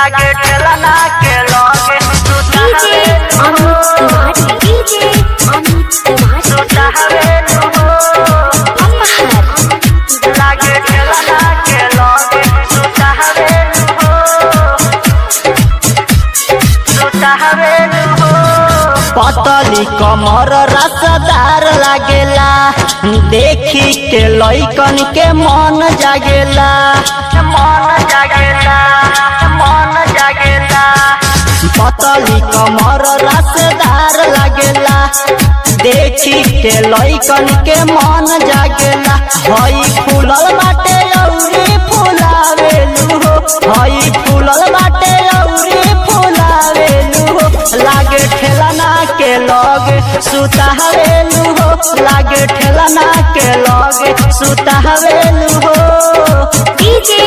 लागे ठेलना के लगे सुता हवेलू हो लागे ठेलना के लगे सुता हवेलू हो पतली कमर रसदार लागेला देखी के लइकन के मन जागेला पतली कमर रसदार लागेला देखी के लइकन के मन जागेला हई फूलल बाटे औरी फुलावेलू हो हई फूलल बाटे औरी फुलावेलू हो लागे ठेलना के लगे सुता हवेलू हो लागे ठेलना के लगे सुता हवेलू हो डीजे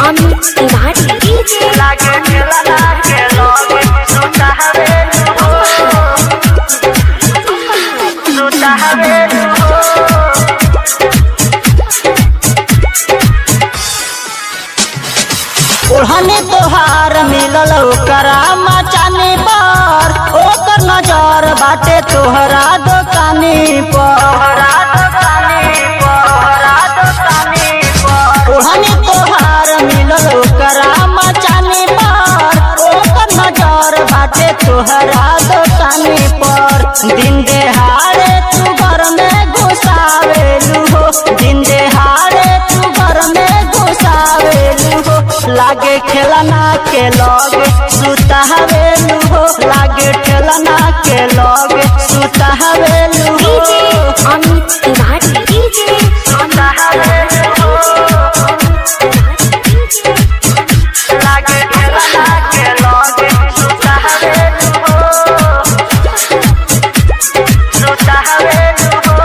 अमित तिवारी डीजे लागे ठेलना के लगे सुता हवेलू हो सुता हवेलू हो ओढ़ने तोहार मिलल ओकरा मचाने पर ओकर नजर बाटे तोहरा दुकानी पर ओढ़ने तोहार मिलल ओकरा मचाने पर ओकर नजर बाटे तोहरा दुकानी पर दिन देहाड़े तू घर में घुसावेलू हो दिन देहाड़े तू घर में घुसावेलू हो लागे ठेलना के लगे सुता हवेलू हो लागे ठेलना के लगे सुता हवेलू हो डीजे अमित तिवारी डीजे सुता हवेलू हो लागे ठेलना के लगे सुता हवेलू हो सुता हवेलू हो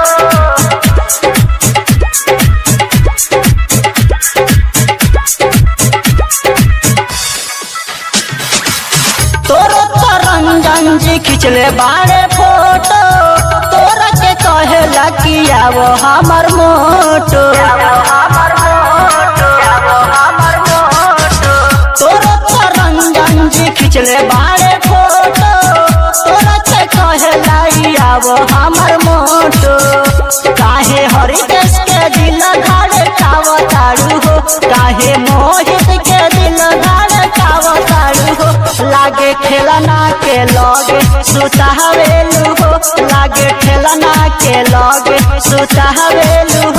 तोरा तो रंजन जी खिंचले बाड़े फोटो तोरा के कहेला कि आवो हमर मोटो तोरा तो रंजन जी खिंचले बाड़े फोटो तोरा के कहेला आवो हमर मोटो काहे हरिदेश के दिल धड़कावताड़ू हो काहे मोहित के दिल धड़कावताड़ू हो लागे ठेलना के लगे सुता हवेलू हो लागे ठेलना के लगे सुता हवेलू हो।